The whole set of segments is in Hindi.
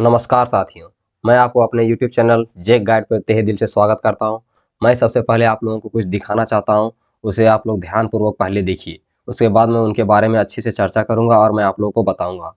नमस्कार साथियों, मैं आपको अपने YouTube चैनल जेक गाइड पर तहे दिल से स्वागत करता हूं। मैं सबसे पहले आप लोगों को कुछ दिखाना चाहता हूं, उसे आप लोग ध्यानपूर्वक पहले देखिए। उसके बाद मैं उनके बारे में अच्छे से चर्चा करूंगा और मैं आप लोगों को बताऊंगा।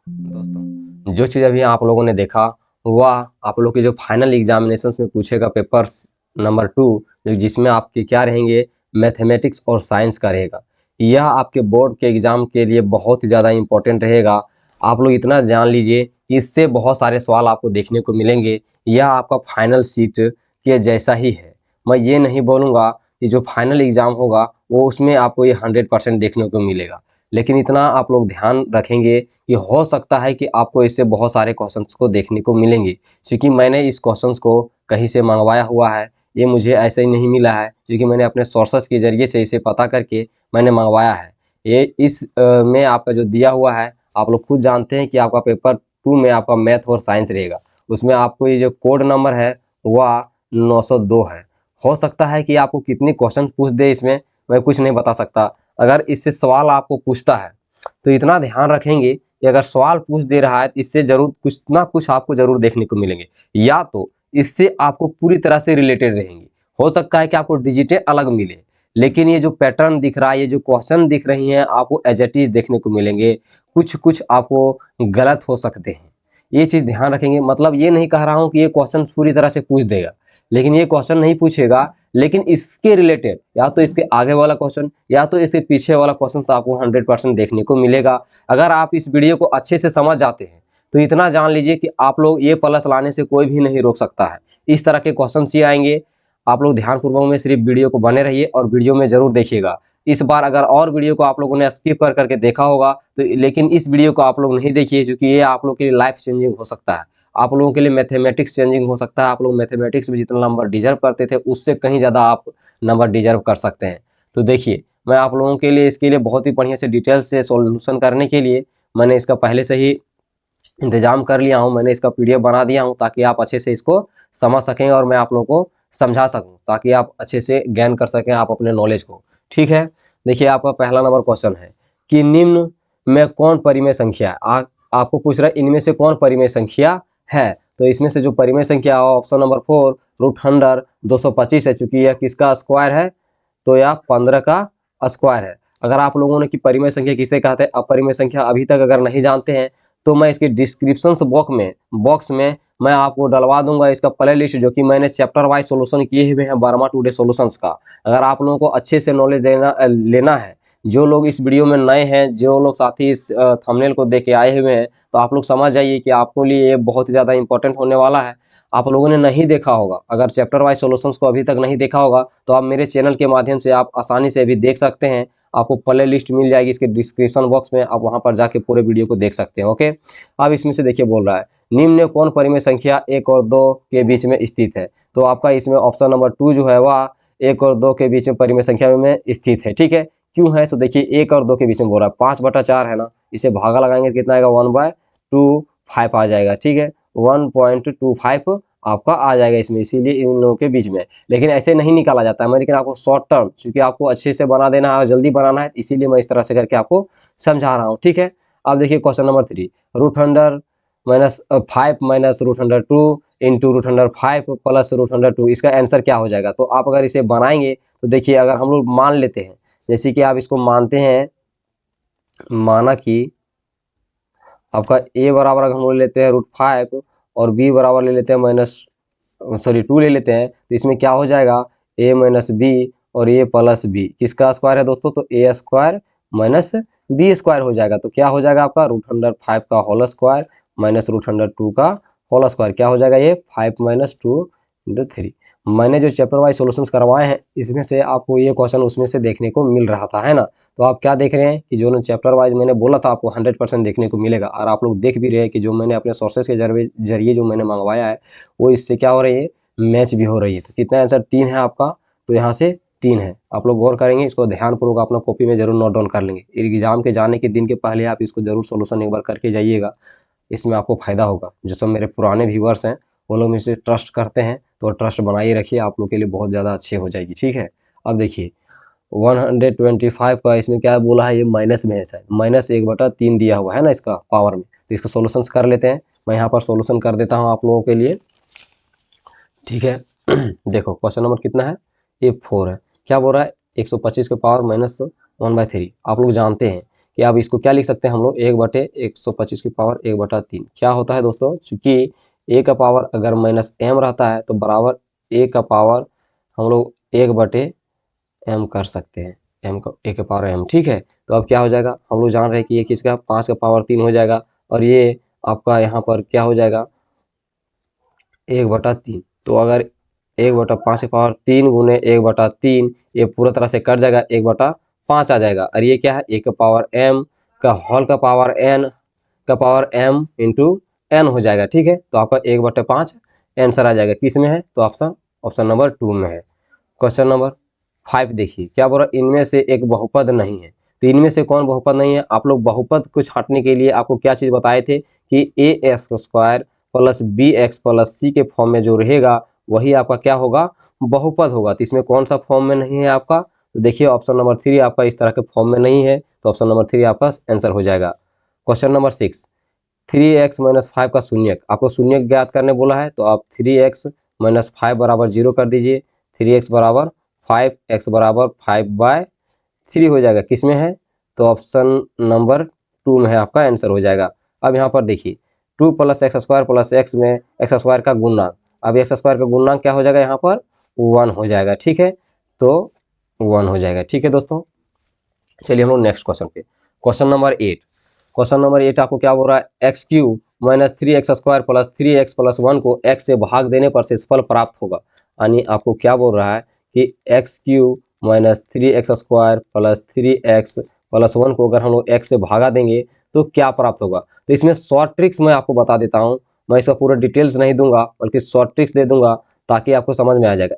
दोस्तों, जो चीज़ अभी आप लोगों ने देखा वह आप लोग के जो फाइनल एग्जामिनेशंस में पूछेगा पेपर्स नंबर 2, जिसमें आपके क्या रहेंगे, मैथमेटिक्स और साइंस का रहेगा। यह आपके बोर्ड के एग्ज़ाम के लिए बहुत ही ज़्यादा इंपॉर्टेंट रहेगा। आप लोग इतना जान लीजिए कि इससे बहुत सारे सवाल आपको देखने को मिलेंगे। यह आपका फाइनल सीट के जैसा ही है। मैं ये नहीं बोलूँगा कि जो फाइनल एग्ज़ाम होगा वो उसमें आपको ये 100% देखने को मिलेगा, लेकिन इतना आप लोग ध्यान रखेंगे कि हो सकता है कि आपको इससे बहुत सारे क्वेश्चंस को देखने को मिलेंगे, क्योंकि मैंने इस क्वेश्चंस को कहीं से मंगवाया हुआ है। ये मुझे ऐसे ही नहीं मिला है, क्योंकि मैंने अपने सोर्सेस के ज़रिए से इसे पता करके मैंने मंगवाया है। ये इस में आपका जो दिया हुआ है, आप लोग खुद जानते हैं कि आपका पेपर 2 में आपका मैथ और साइंस रहेगा। उसमें आपको ये जो कोड नंबर है वह 902 है। हो सकता है कि आपको कितने क्वेश्चन पूछ दे, इसमें मैं कुछ नहीं बता सकता। अगर इससे सवाल आपको पूछता है तो इतना ध्यान रखेंगे कि अगर सवाल पूछ दे रहा है तो इससे ज़रूर कुछ ना कुछ आपको ज़रूर देखने को मिलेंगे, या तो इससे आपको पूरी तरह से रिलेटेड रहेंगी। हो सकता है कि आपको डिजिटें अलग मिले, लेकिन ये जो पैटर्न दिख रहा है, ये जो क्वेश्चन दिख रही हैं, आपको एज इट इज़ देखने को मिलेंगे। कुछ कुछ आपको गलत हो सकते हैं, ये चीज़ ध्यान रखेंगे। मतलब ये नहीं कह रहा हूँ कि ये क्वेश्चन पूरी तरह से पूछ देगा, लेकिन ये क्वेश्चन नहीं पूछेगा, लेकिन इसके रिलेटेड या तो इसके आगे वाला क्वेश्चन या तो इसके पीछे वाला क्वेश्चन आपको 100% देखने को मिलेगा। अगर आप इस वीडियो को अच्छे से समझ जाते हैं तो इतना जान लीजिए कि आप लोग ये प्लस लाने से कोई भी नहीं रोक सकता है। इस तरह के क्वेश्चन ही आएंगे। आप लोग ध्यानपूर्वक में सिर्फ वीडियो को बने रहिए और वीडियो में ज़रूर देखिएगा। इस बार अगर और वीडियो को आप लोगों ने स्किप कर करके देखा होगा तो, लेकिन इस वीडियो को आप लोग नहीं देखिए, क्योंकि ये आप लोग के लिए लाइफ चेंजिंग हो सकता है। आप लोगों के लिए मैथमेटिक्स चेंजिंग हो सकता है। आप लोग मैथमेटिक्स में जितना नंबर डिजर्व करते थे उससे कहीं ज़्यादा आप नंबर डिजर्व कर सकते हैं। तो देखिए, मैं आप लोगों के लिए इसके लिए बहुत ही बढ़िया से डिटेल से सॉल्यूशन करने के लिए मैंने इसका पहले से ही इंतजाम कर लिया हूँ। मैंने इसका पीडीएफ बना दिया हूँ ताकि आप अच्छे से इसको समझ सकें और मैं आप लोगों को समझा सकूँ, ताकि आप अच्छे से गेन कर सकें आप अपने नॉलेज को। ठीक है, देखिए आपका पहला नंबर क्वेश्चन है कि निम्न में कौन परिमेय संख्या है। आपको पूछ रहा है इनमें से कौन परिमेय संख्या है। तो इसमें से जो परिमेय संख्या ऑप्शन नंबर 4 √100 225 है। चूंकि यह किसका स्क्वायर है, तो यह 15 का स्क्वायर है। अगर आप लोगों ने कि परिमेय संख्या किसे कहते हैं, अपरिमेय संख्या अभी तक अगर नहीं जानते हैं तो मैं इसके डिस्क्रिप्शन बॉक्स में मैं आपको डलवा दूंगा इसका प्ले लिस्ट, जो कि मैंने चैप्टर वाइज सोल्यूशन किए हुए हैं वर्मा टुडे सॉल्यूशंस का। अगर आप लोगों को अच्छे से नॉलेज लेना है, जो लोग इस वीडियो में नए हैं, जो लोग साथी इस थंबनेल को देख के आए हुए हैं, तो आप लोग समझ जाइए कि आपको लिए ये बहुत ही ज़्यादा इंपॉर्टेंट होने वाला है। आप लोगों ने नहीं देखा होगा, अगर चैप्टर वाइज सॉल्यूशंस को अभी तक नहीं देखा होगा तो आप मेरे चैनल के माध्यम से आप आसानी से भी देख सकते हैं। आपको प्ले लिस्ट मिल जाएगी इसके डिस्क्रिप्शन बॉक्स में, आप वहां पर जाके पूरे वीडियो को देख सकते हैं। ओके, अब इसमें से देखिए बोल रहा है निम्न में कौन परिमेय संख्या 1 और 2 के बीच में स्थित है। तो आपका इसमें ऑप्शन नंबर 2 जो है वह 1 और 2 के बीच में परिमेय संख्या में स्थित है। ठीक है, क्यों है, तो देखिए 1 और 2 के बीच में बोल रहा है 5/4 है ना, इसे भागा लगाएंगे तो कितना आएगा 1/25 आ जाएगा। ठीक है, 1.25 आपका आ जाएगा इसमें, इसीलिए इन लोगों के बीच में। लेकिन ऐसे नहीं निकाला जाता है, मैं लेकिन आपको शॉर्ट टर्म, क्योंकि आपको अच्छे से बना देना है और जल्दी बनाना है, इसीलिए मैं इस तरह से करके आपको समझा रहा हूँ। ठीक है, अब देखिए क्वेश्चन नंबर 3 √100 -5 -√102 इंटू √105 प्लस √102, इसका आंसर क्या हो जाएगा। तो आप अगर इसे बनाएंगे तो देखिए, अगर हम लोग मान लेते हैं, जैसे कि आप इसको मानते हैं, माना कि आपका ए बराबर अगर हम लोग लेते हैं √5 और बी बराबर ले लेते हैं 2 ले लेते हैं, तो इसमें क्या हो जाएगा a माइनस बी और a प्लस बी, किसका स्क्वायर है दोस्तों, तो a square minus b square हो जाएगा। तो क्या हो जाएगा आपका √105 का होल स्क्वायर माइनस √102 का होल स्क्वायर, क्या हो जाएगा ये 5 - 2 × 3। मैंने जो चैप्टर वाइज सॉल्यूशंस करवाए हैं इसमें से आपको ये क्वेश्चन उसमें से देखने को मिल रहा था, है ना। तो आप क्या देख रहे हैं कि जो चैप्टर वाइज मैंने बोला था आपको 100% देखने को मिलेगा, और आप लोग देख भी रहे हैं कि जो मैंने अपने सोर्सेस के जरिए जो मैंने मंगवाया है वो इससे क्या हो रही है, मैच भी हो रही है। तो कितना आंसर 3 है आपका, तो यहाँ से 3 है। आप लोग गौर करेंगे, इसको ध्यानपूर्वक अपना कॉपी में जरूर नोट डाउन कर लेंगे। एग्जाम के जाने के दिन के पहले आप इसको जरूर सोल्यूशन एक बार करके जाइएगा, इसमें आपको फायदा होगा। जो सब मेरे पुराने व्यूअर्स हैं वो लोग मुझसे ट्रस्ट करते हैं, तो ट्रस्ट बनाइए रखिए, आप लोग के लिए बहुत ज़्यादा अच्छे हो जाएगी। ठीक है, अब देखिए 125 का इसमें क्या बोला है, ये माइनस में है शायद, -1/3 दिया हुआ है ना इसका पावर में। तो इसका सॉल्यूशंस कर लेते हैं, मैं यहाँ पर सॉल्यूशन कर देता हूँ आप लोगों के लिए। ठीक है देखो क्वेश्चन नंबर कितना है, ये 4 है। क्या बोल रहा है, 125 के पावर -1/3। आप लोग जानते हैं कि आप इसको क्या लिख सकते हैं हम लोग, 1/125 की पावर 1/3। क्या होता है दोस्तों, चूंकि a का पावर अगर -m रहता है तो बराबर a का पावर हम लोग 1/m कर सकते हैं, m का a का पावर m। ठीक है, तो अब क्या हो जाएगा, हम लोग जान रहे हैं कि ये किसका 5 का पावर 3 हो जाएगा, और ये आपका यहाँ पर क्या हो जाएगा 1/3। तो अगर 1/5 की पावर 3 गुने 1/3, ये पूरा तरह से कट जाएगा, 1/5 आ जाएगा। और ये क्या है, a का पावर m का होल का पावर n का पावर m इंटू n हो जाएगा। ठीक है, तो आपका 1/5 आंसर आ जाएगा। किस में है, तो ऑप्शन नंबर 2 में है। क्वेश्चन नंबर 5 देखिए, क्या बोल रहा है, इनमें से एक बहुपद नहीं है। तो इनमें से कौन बहुपद नहीं है, आप लोग बहुपद को छांटने के लिए आपको क्या चीज़ बताए थे कि ax² plus bx plus c के फॉर्म में जो रहेगा वही आपका क्या होगा, बहुपद होगा। तो इसमें कौन सा फॉर्म में नहीं है आपका, तो देखिए ऑप्शन नंबर 3 आपका इस तरह के फॉर्म में नहीं है, तो ऑप्शन नंबर 3 आपका आंसर हो जाएगा। क्वेश्चन नंबर 6, 3x - 5 का शून्यक, आपको शून्यक ज्ञात करने बोला है, तो आप 3x - 5 बराबर 0 कर दीजिए। 3x बराबर 5, x बराबर 5/3 हो जाएगा। किस में है, तो ऑप्शन नंबर 2 में है, आपका आंसर हो जाएगा। अब यहाँ पर देखिए 2 + x² प्लस x में x² का गुणनक, अब x² का गुणनक क्या हो जाएगा, यहाँ पर 1 हो जाएगा। ठीक है, तो 1 हो जाएगा। ठीक है दोस्तों, चलिए हम लोग नेक्स्ट क्वेश्चन पे। क्वेश्चन नंबर 8, क्वेश्चन नंबर 8 आपको क्या बोल रहा है, x³ - 3x² plus 3x plus 1 को x से भाग देने पर शेषफल प्राप्त होगा। यानी आपको क्या बोल रहा है कि x³ - 3x² plus 3x plus 1 को अगर हम लोग x से भागा देंगे तो क्या प्राप्त होगा। तो इसमें शॉर्ट ट्रिक्स मैं आपको बता देता हूँ, मैं इसका पूरा डिटेल्स नहीं दूंगा बल्कि शॉर्ट ट्रिक्स दे दूंगा ताकि आपको समझ में आ जाएगा।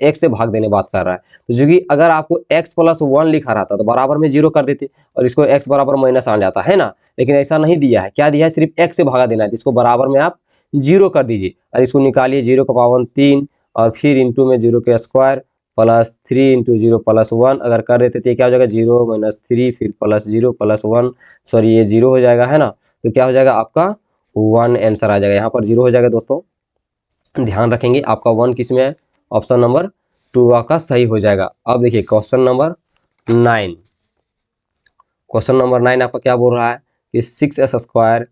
x से भाग देने बात कर रहा है, तो जो कि अगर आपको x + 1 लिखा रहता तो बराबर में 0 कर देते और इसको x बराबर माइनस आ जाता है ना, लेकिन ऐसा नहीं दिया है। क्या दिया है, सिर्फ x से भागा देना है, तो इसको बराबर में आप 0 कर दीजिए और इसको निकालिए, 0 का पावर 3 और फिर इंटू में 0 के स्क्वायर प्लस 3 इंटू 0 प्लस 1 अगर कर देते तो ये क्या हो जाएगा, 0 - 3 फिर प्लस 0 प्लस 1, सॉरी ये 0 हो जाएगा है ना, तो क्या हो जाएगा आपका 1 आंसर आ जाएगा। यहाँ पर 0 हो जाएगा दोस्तों, ध्यान रखेंगे आपका 1 किस में है, ऑप्शन नंबर 2 आपका सही हो जाएगा। अब देखिए क्वेश्चन नंबर 9, क्वेश्चन नंबर 9 आपका क्या बोल रहा है कि 6s²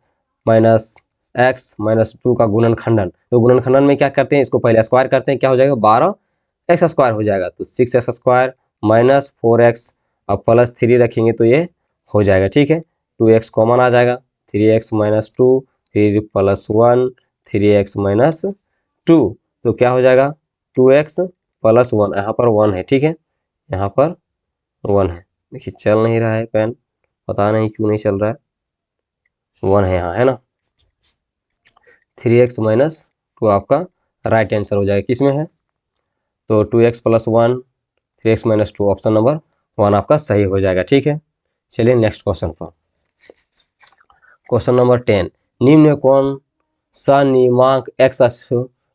माइनस x माइनस 2 का गुणनखंडन। तो गुणनखंडन में क्या करते हैं, इसको पहले स्क्वायर करते हैं, क्या हो जाएगा 12x² हो जाएगा। तो 6s² माइनस 4x अब प्लस 3 रखेंगे तो ये हो जाएगा। ठीक है, 2x कॉमन आ जाएगा, 3x - 2 फिर प्लस 1 3x - 2, तो क्या हो जाएगा 2x प्लस 1, यहाँ पर 1 है। ठीक है, यहाँ पर 1 है, देखिए चल नहीं रहा है पेन, पता नहीं क्यों नहीं चल रहा है, 1 है यहाँ है ना। 3x - 2 आपका राइट आंसर हो जाएगा। किस में है, तो 2x plus 1 3x - 2 option number 1 आपका सही हो जाएगा। ठीक है, चलिए नेक्स्ट क्वेश्चन पर। क्वेश्चन नंबर 10, निम्न में कौन सा नियमांक x अक्ष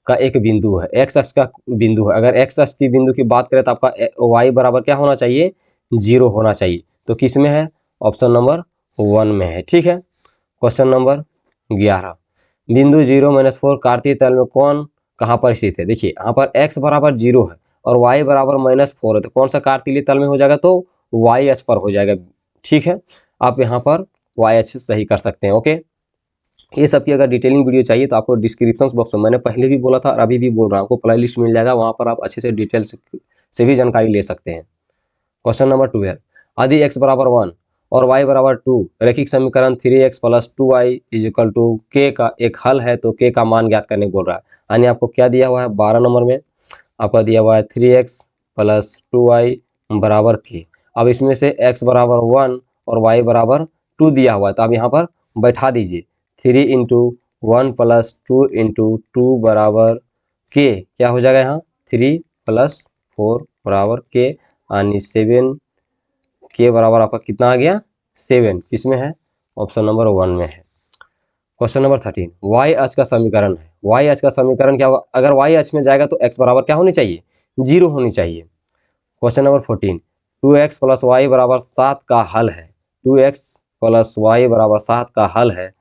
का एक बिंदु है, x अक्ष का बिंदु है। अगर x अक्ष की बिंदु की बात करें तो आपका y बराबर क्या होना चाहिए, 0 होना चाहिए। तो किस में है, ऑप्शन नंबर 1 में है। ठीक है, क्वेश्चन नंबर 11, बिंदु 0 - 4 कार्तीय तल में कौन कहाँ पर स्थित है। देखिए यहाँ पर x बराबर 0 है और y बराबर -4 है, तो कौन सा कार्तीय तल में हो जाएगा, तो y अक्ष पर हो जाएगा। ठीक है, आप यहाँ पर y अक्ष सही कर सकते हैं। ओके, ये सब की अगर डिटेलिंग वीडियो चाहिए तो आपको डिस्क्रिप्शन बॉक्स में, मैंने पहले भी बोला था और अभी भी बोल रहा हूँ, आपको प्ले लिस्ट मिल जाएगा, वहाँ पर आप अच्छे से डिटेल्स से भी जानकारी ले सकते हैं। क्वेश्चन नंबर 12, यदि x बराबर 1 और y बराबर 2 रैखिक समीकरण 3x plus 2y is equal to k का एक हल है तो k का मान ज्ञात करने बोल रहा है। यानी आपको क्या दिया हुआ है, 12 नंबर में आपका दिया हुआ है 3x प्लस 2y बराबर k। अब इसमें से x बराबर 1 और y बराबर 2 दिया हुआ है, तो आप यहाँ पर बैठा दीजिए, 3 इंटू 1 प्लस 2 इंटू 2 बराबर k, क्या हो जाएगा यहाँ 3 प्लस 4 बराबर k, यानी 7 के बराबर आपका कितना आ गया 7, किस में है, ऑप्शन नंबर 1 में है। क्वेश्चन नंबर 13, वाई अक्ष का समीकरण है। वाई अक्ष का समीकरण क्या होगा? अगर वाई अक्ष में जाएगा तो एक्स बराबर क्या होनी चाहिए? 0 होनी चाहिए। Question number 14, 2x plus Y बराबर 7 का हल है। 2x प्लस वाई बराबर 7 का हल है।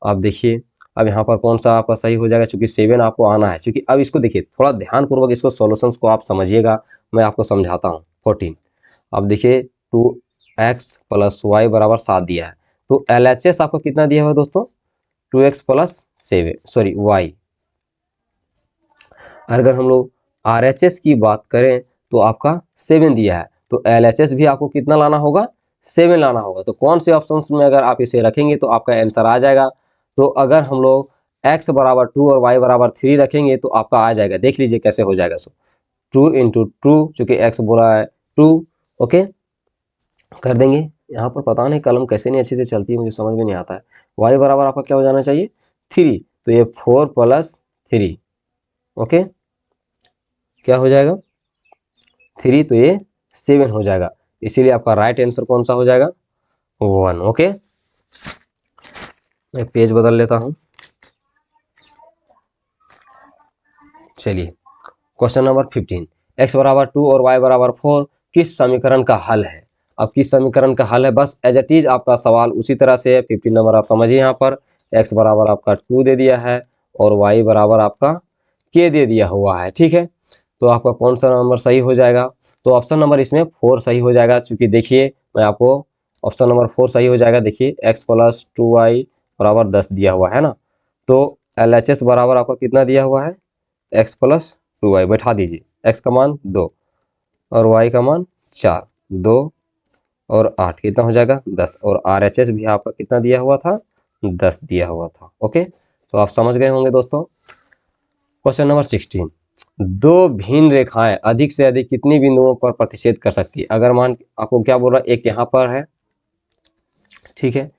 आप देखिए अब यहाँ पर कौन सा आपका सही हो जाएगा, चूंकि 7 आपको आना है। क्योंकि अब इसको देखिए थोड़ा ध्यानपूर्वक, इसको सॉल्यूशंस को आप समझिएगा, मैं आपको समझाता हूँ। 14, अब देखिए 2x प्लस वाई बराबर 7 दिया है, तो LHS आपको कितना दिया हुआ है दोस्तों? 2x plus 7 sorry Y. अगर हम लोग RHS की बात करें तो आपका 7 दिया है, तो LHS भी आपको कितना लाना होगा? 7 लाना होगा। तो कौन से ऑप्शंस में अगर आप इसे रखेंगे तो आपका आंसर आ जाएगा? तो अगर हम लोग x बराबर 2 और y बराबर 3 रखेंगे तो आपका आ जाएगा। देख लीजिए कैसे हो जाएगा। सो 2 इंटू 2, चूँकि x बोला है 2, ओके कर देंगे। यहाँ पर पता नहीं कलम कैसे नहीं अच्छे से चलती है, मुझे समझ में नहीं आता है। y बराबर आपका क्या हो जाना चाहिए? 3, तो ये 4 प्लस 3, ओके क्या हो जाएगा? 3, तो ये 7 हो जाएगा। इसीलिए आपका राइट आंसर कौन सा हो जाएगा? 1, ओके। मैं पेज बदल लेता हूँ। चलिए क्वेश्चन नंबर 15, x बराबर 2 और y बराबर 4 किस समीकरण का हल है? अब किस समीकरण का हल है, बस एज इट इज आपका सवाल उसी तरह से है। 15 नंबर आप समझिए, यहाँ पर x बराबर आपका 2 दे दिया है और y बराबर आपका k दे दिया हुआ है, ठीक है। तो आपका कौन सा नंबर सही हो जाएगा? तो ऑप्शन नंबर इसमें 4 सही हो जाएगा। चूंकि देखिए मैं आपको ऑप्शन नंबर 4 सही हो जाएगा। देखिए x प्लस 2y बराबर 10 दिया हुआ है ना, तो LHS बराबर आपका कितना दिया हुआ है? x प्लस 2y बैठा दीजिए, x का मान 2 और y का मान 4, 2 और 8 कितना हो जाएगा? 10। और RHS भी आपका कितना दिया हुआ था? 10 दिया हुआ था, ओके। तो आप समझ गए होंगे दोस्तों। क्वेश्चन नंबर 16, दो भिन्न रेखाएं अधिक से अधिक कितनी बिंदुओं पर प्रतिच्छेद कर सकती है? अगर मान आपको क्या बोल रहा है, एक यहाँ पर है, ठीक है,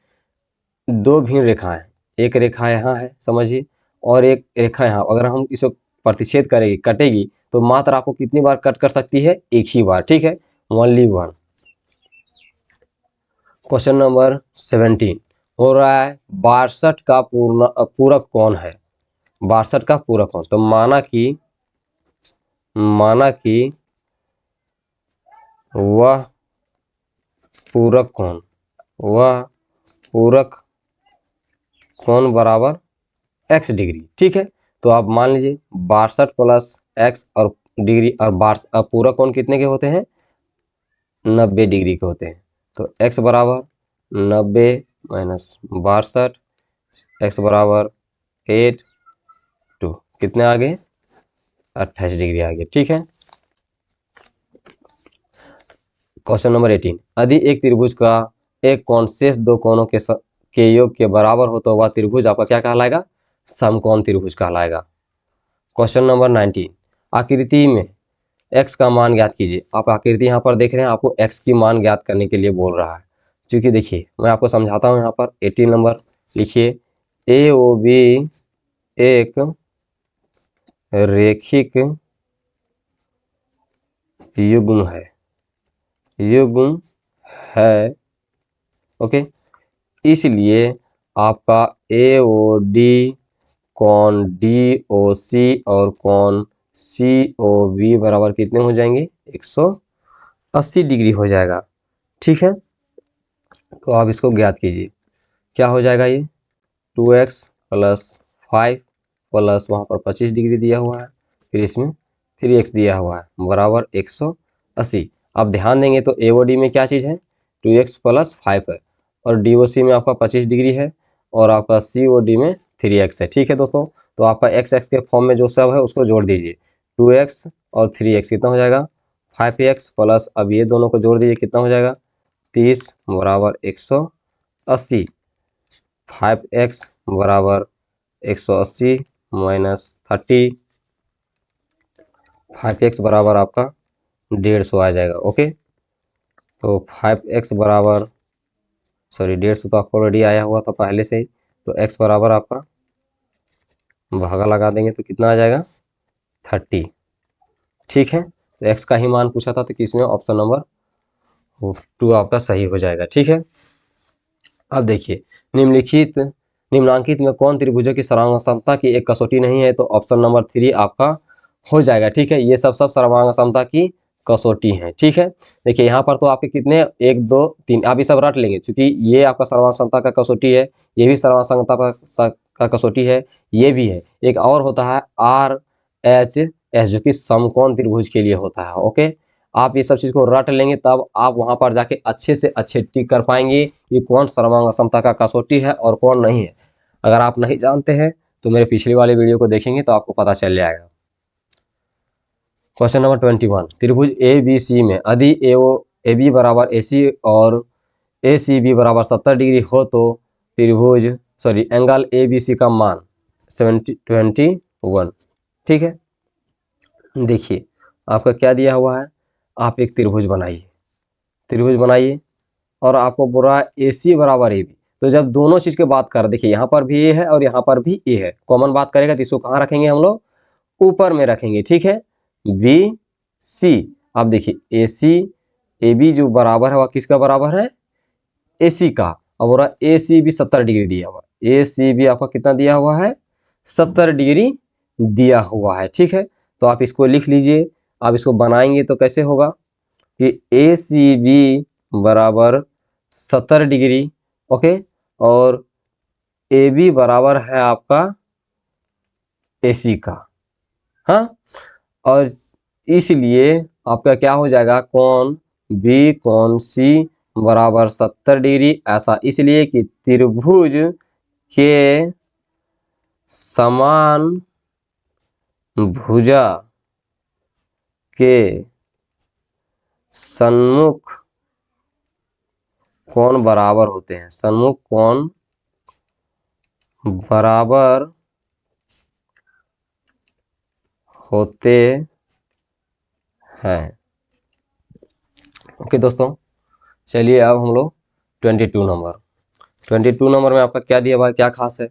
दो भिन्न रेखाएं, एक रेखा यहाँ है समझिए और एक रेखा यहाँ। अगर हम इसको प्रतिच्छेद करेंगे, कटेगी, तो मात्र आपको कितनी बार कट कर सकती है? एक ही बार, ठीक है, ओनली वन। क्वेश्चन नंबर 17 हो रहा है 62 का पूरक कौन है? 62 का पूरक कौन? तो माना कि वह पूरक कौन, वह पूरक कौन बराबर x डिग्री, ठीक है। तो आप मान लीजिए 62 प्लस x और डिग्री और पूरक कोण कितने के होते हैं? 90 डिग्री के होते हैं। तो x बराबर 90 माइनस 62, x बराबर 8 2 कितने आ गए? 28 डिग्री आ गए, ठीक है। क्वेश्चन नंबर 18, यदि एक त्रिभुज का एक कोण शेष दो कोणों के योग के बराबर हो तो वह त्रिभुज आपका क्या कहलाएगा? समकोण त्रिभुज कहलाएगा। क्वेश्चन नंबर 19, आकृति में x का मान ज्ञात कीजिए। आप आकृति यहाँ पर देख रहे हैं, आपको x की मान ज्ञात करने के लिए बोल रहा है। क्योंकि देखिए मैं आपको समझाता हूँ। यहाँ पर 18 नंबर लिखिए, AOB एक रेखिक युग्म है, युग्म है, ओके। इसलिए आपका AOD कोण DOC और कोण COB बराबर कितने हो जाएंगे? 180 डिग्री हो जाएगा, ठीक है। तो आप इसको ज्ञात कीजिए, क्या हो जाएगा? ये 2x प्लस 5 प्लस वहाँ पर 25 डिग्री दिया हुआ है, फिर इसमें 3x दिया हुआ है बराबर 180। आप ध्यान देंगे तो AOD में क्या चीज़ है? 2x प्लस 5 है और DOC में आपका 25 डिग्री है और आपका COD में 3x है, ठीक है दोस्तों। तो आपका x के फॉर्म में जो सब है उसको जोड़ दीजिए। 2x और 3x कितना हो जाएगा? 5x प्लस अब ये दोनों को जोड़ दीजिए, कितना हो जाएगा? 30 बराबर 180। 5x बराबर 180 माइनस 30, 5x बराबर आपका 150 आ जाएगा, ओके। तो 5x बराबर सॉरी 150 तो आपको ऑलरेडी आया हुआ था पहले से ही। तो x बराबर आपका भागा लगा देंगे तो कितना आ जाएगा? 30, ठीक है। तो x का ही मान पूछा था, तो किसमें ऑप्शन नंबर 2 आपका सही हो जाएगा, ठीक है। अब देखिए निम्नांकित में कौन त्रिभुजों की सर्वांग समता की एक कसौटी नहीं है? तो ऑप्शन नंबर 3 आपका हो जाएगा। ठीक है, ये सब सर्वांग समता की कसौटी है। ठीक है, देखिए यहाँ पर तो आपके कितने 1 2 3 आप ये सब रट लेंगे, क्योंकि ये आपका सर्वांग समता का कसौटी है, ये भी सर्वांग समता का कसौटी है, ये भी है। एक और होता है RHS जो कि समकोण त्रिभुज के लिए होता है। ओके, आप ये सब चीज़ को रट लेंगे तब आप वहाँ पर जाके अच्छे से अच्छे टिक कर पाएंगे कि कौन सर्वांग समता का कसौटी है और कौन नहीं है। अगर आप नहीं जानते हैं तो मेरे पिछली वाले वीडियो को देखेंगे तो आपको पता चल जाएगा। क्वेश्चन नंबर 21, त्रिभुज ABC में यदि AB बराबर AC और ACB बराबर 70 डिग्री हो तो त्रिभुज एंगल ABC का मान 21। ठीक है, देखिए आपका क्या दिया हुआ है, आप एक त्रिभुज बनाइए और आपको बोल रहा है AC बराबर AB। तो जब दोनों चीज़ की बात कर, देखिए यहाँ पर भी A है और यहाँ पर भी A है, कॉमन बात करेगा तो इसको कहाँ रखेंगे हम लोग? ऊपर में रखेंगे। ठीक है, BC, अब देखिए AC AB जो बराबर है वह किसका बराबर है? AC का। अब बोल रहा है ACB 70 डिग्री दिया हुआ, ACB आपका कितना दिया हुआ है? 70 डिग्री दिया हुआ है। ठीक है, तो आप इसको लिख लीजिए। आप इसको बनाएंगे तो कैसे होगा कि ACB बराबर 70 डिग्री, ओके, और AB बराबर है आपका AC का। हाँ, और इसलिए आपका क्या हो जाएगा, कोण B कोण C बराबर 70 डिग्री, ऐसा इसलिए कि त्रिभुज के समान भुजा के सन्मुख कोण बराबर होते हैं, सन्मुख कोण बराबर होते हैं। ओके दोस्तों, चलिए अब हम लोग 22 नंबर में आपका क्या दिया हुआ है, क्या खास है?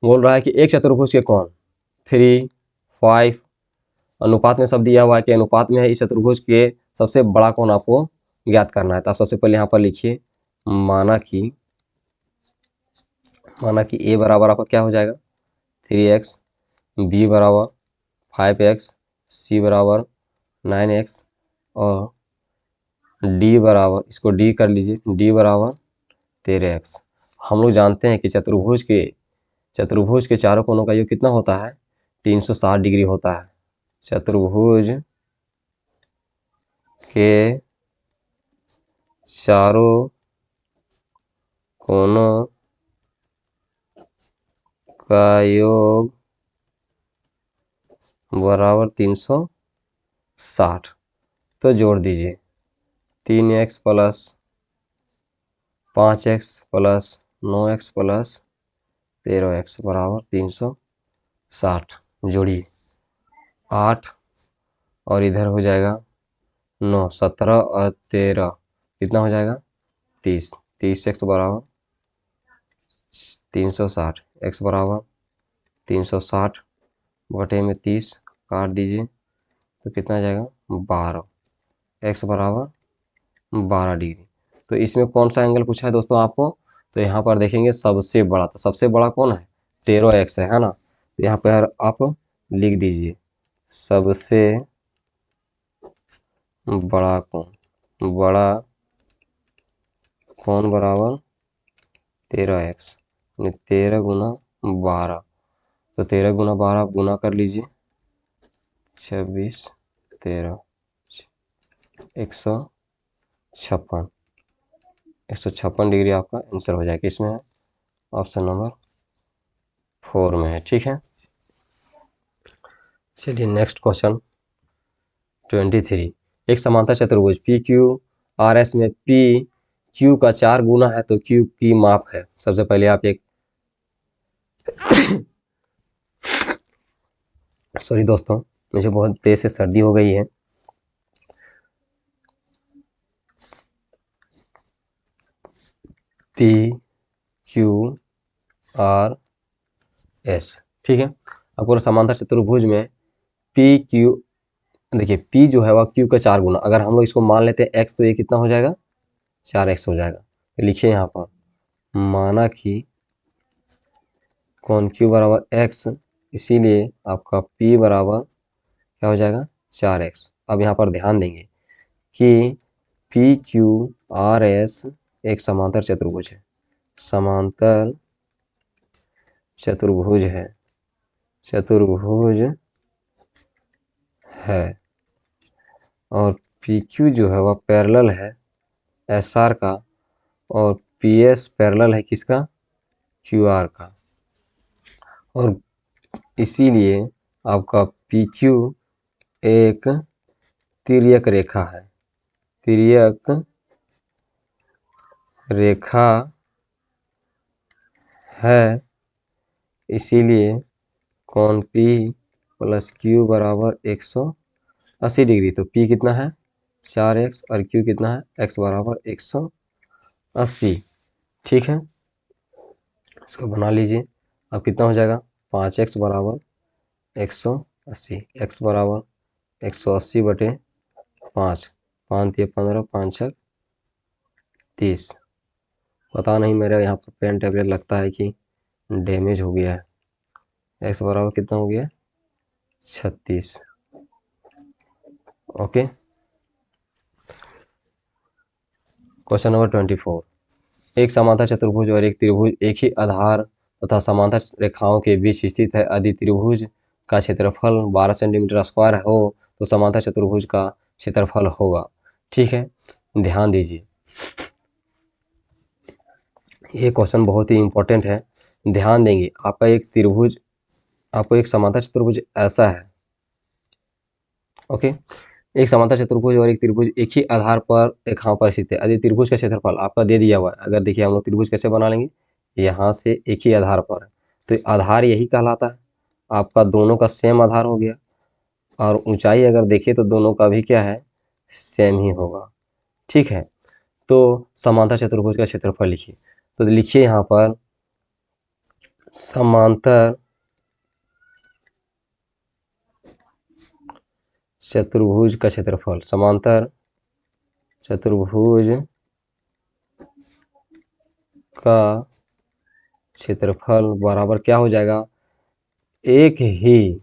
बोल रहा है कि एक चतुर्भुज के कोण 3, 5 अनुपात में सब दिया हुआ है कि अनुपात में है। इस चतुर्भुज के सबसे बड़ा कोण आपको ज्ञात करना है। तो आप सबसे पहले यहाँ पर लिखिए, माना कि A बराबर आपका क्या हो जाएगा 3x, B बराबर 5x, C बराबर 9x और D बराबर, इसको D कर लीजिए, D बराबर 13x। हम लोग जानते हैं कि चतुर्भुज के चारों कोणों का योग कितना होता है? 360 डिग्री होता है। चतुर्भुज के चारों कोणों का योग बराबर 360। तो जोड़ दीजिए 3x plus 5x plus 9x plus 13x बराबर 360। जोड़िए 8 और इधर हो जाएगा 9, 17 और 13 कितना हो जाएगा 30। 30x बराबर 360, x बराबर 360 बटे में 30 काट दीजिए तो कितना आ जाएगा 12, x बराबर 12 डिग्री। तो इसमें कौन सा एंगल पूछा है दोस्तों आपको? तो यहाँ पर देखेंगे सबसे बड़ा, तो सबसे बड़ा कौन है? 13x है ना। तो यहाँ पर आप लिख दीजिए सबसे बड़ा कोण बराबर 13x, 13 गुना 12, तो 13 गुना 12 आप गुना कर लीजिए 26, 13, 156 डिग्री आपका आंसर हो जाएगा। इसमें है ऑप्शन नंबर 4 में है। ठीक है, चलिए नेक्स्ट क्वेश्चन 23, एक समांतर चतुर्भुज PQRS में P Q का 4 गुना है तो Q की माप है। सबसे पहले आप एक सॉरी दोस्तों, मुझे बहुत तेज से सर्दी हो गई है। PQRS, ठीक है। आपको समांतर चतुर्भुज में PQ, देखिए P जो है वह Q का 4 गुना, अगर हम लोग इसको मान लेते हैं x तो ये कितना हो जाएगा 4x हो जाएगा। तो लिखिए यहाँ पर माना कि कॉन क्यू बराबर x, इसीलिए आपका p बराबर क्या हो जाएगा 4x। अब यहाँ पर ध्यान देंगे कि पी क्यू आर एस एक समांतर चतुर्भुज है, समांतर चतुर्भुज है, चतुर्भुज है, और पी क्यू जो है वह पैरेलल है एस आर का, और पी एस पैरेलल है किसका, क्यू आर का। और इसीलिए आपका पी क्यू एक तिर्यक रेखा है, तिर्यक रेखा है, इसीलिए कॉन P प्लस Q बराबर 180 डिग्री। तो P कितना है 4x और Q कितना है x बराबर 180। ठीक है, इसको बना लीजिए। अब कितना हो जाएगा 5x बराबर 180, x बराबर 180 बटे 5, 5 दिए 15, 5 छः 30। पता नहीं मेरे यहाँ पर पेन टेबलेट लगता है कि डैमेज हो गया है। x बराबर कितना हो गया 36। Okay, question number 24। एक समांतर चतुर्भुज और एक त्रिभुज एक ही आधार तथा समांतर रेखाओं के बीच स्थित है। यदि त्रिभुज का क्षेत्रफल 12 सेंटीमीटर स्क्वायर हो तो समांतर चतुर्भुज का क्षेत्रफल होगा। ठीक है, ध्यान दीजिए, ये क्वेश्चन बहुत ही इंपॉर्टेंट है। ध्यान देंगे, आपका एक त्रिभुज, आपको एक समांतर चतुर्भुज ऐसा है। ओके, एक समांतर चतुर्भुज और एक त्रिभुज एक ही आधार पर रेखाओं पर स्थित है। यदि त्रिभुज का क्षेत्रफल आपका दे दिया हुआ है, अगर देखिए हम लोग त्रिभुज कैसे बना लेंगे, यहाँ से एक ही आधार पर है तो आधार यही कहलाता है। आपका दोनों का सेम आधार हो गया, और ऊंचाई अगर देखिए तो दोनों का भी क्या है सेम ही होगा। ठीक है, तो समांतर चतुर्भुज का क्षेत्रफल लिखिए। तो लिखिए यहाँ पर समांतर चतुर्भुज का क्षेत्रफल, समांतर चतुर्भुज का क्षेत्रफल बराबर क्या हो जाएगा, एक ही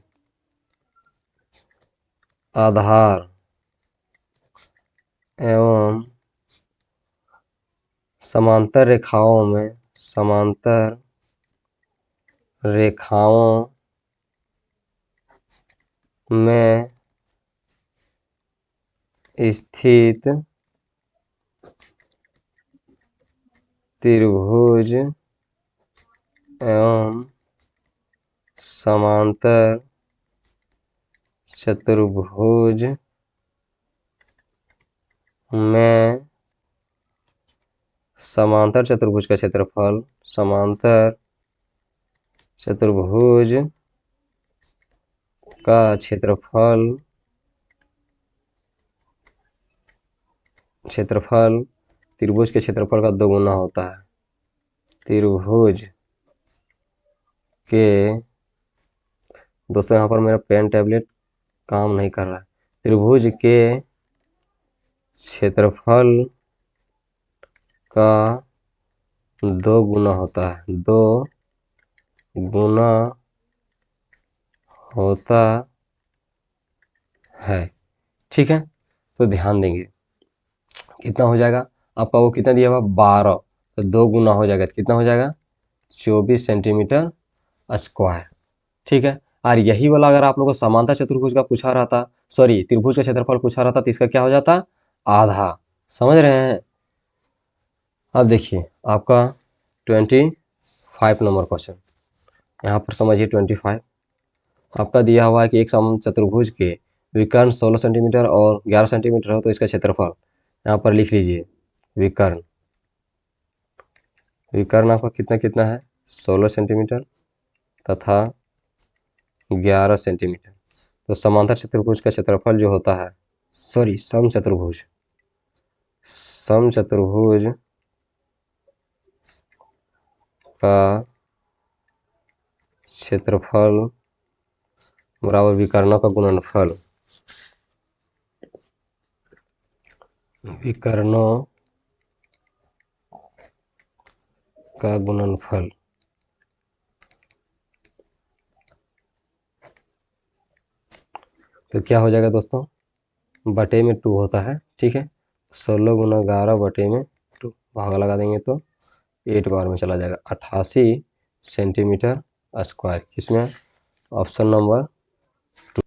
आधार एवं समांतर रेखाओं में, समांतर रेखाओं में स्थित त्रिभुज एवं समांतर चतुर्भुज में समांतर चतुर्भुज का क्षेत्रफल, समांतर चतुर्भुज का क्षेत्रफल, क्षेत्रफल त्रिभुज के क्षेत्रफल का 2 गुना होता है। त्रिभुज के, दोस्तों यहाँ पर मेरा पेन टैबलेट काम नहीं कर रहा है। त्रिभुज के क्षेत्रफल का 2 गुना होता है, 2 गुना होता है। ठीक है, तो ध्यान देंगे कितना हो जाएगा आपका, वो कितना दिया हुआ 12, तो 2 गुना हो जाएगा, कितना हो जाएगा 24 सेंटीमीटर स्क्वायर। ठीक है, और यही वाला अगर आप लोगों को समांतर चतुर्भुज का पूछा रहता, सॉरी त्रिभुज का क्षेत्रफल पूछा रहता तो इसका क्या हो जाता आधा। समझ रहे हैं। अब देखिए आपका 25 नंबर क्वेश्चन, यहाँ पर समझिए 25 आपका दिया हुआ है कि एक सम चतुर्भुज के विकर्ण 16 सेंटीमीटर और 11 सेंटीमीटर हो तो इसका क्षेत्रफल, यहाँ पर लिख लीजिए विकर्ण, विकर्ण आपका कितना कितना है 16 सेंटीमीटर तथा 11 सेंटीमीटर। तो समांतर चतुर्भुज का क्षेत्रफल जो होता है, सॉरी समचतुर्भुज, समचतुर्भुज का क्षेत्रफल बराबर विकर्णों का गुणनफल, विकर्णों का गुणनफल। तो क्या हो जाएगा दोस्तों, बटे में 2 होता है, ठीक है। 16 गुना 11 बटे में 2 भागा लगा देंगे तो 8 बार में चला जाएगा, 88 सेंटीमीटर स्क्वायर। किसमें, ऑप्शन नंबर 2।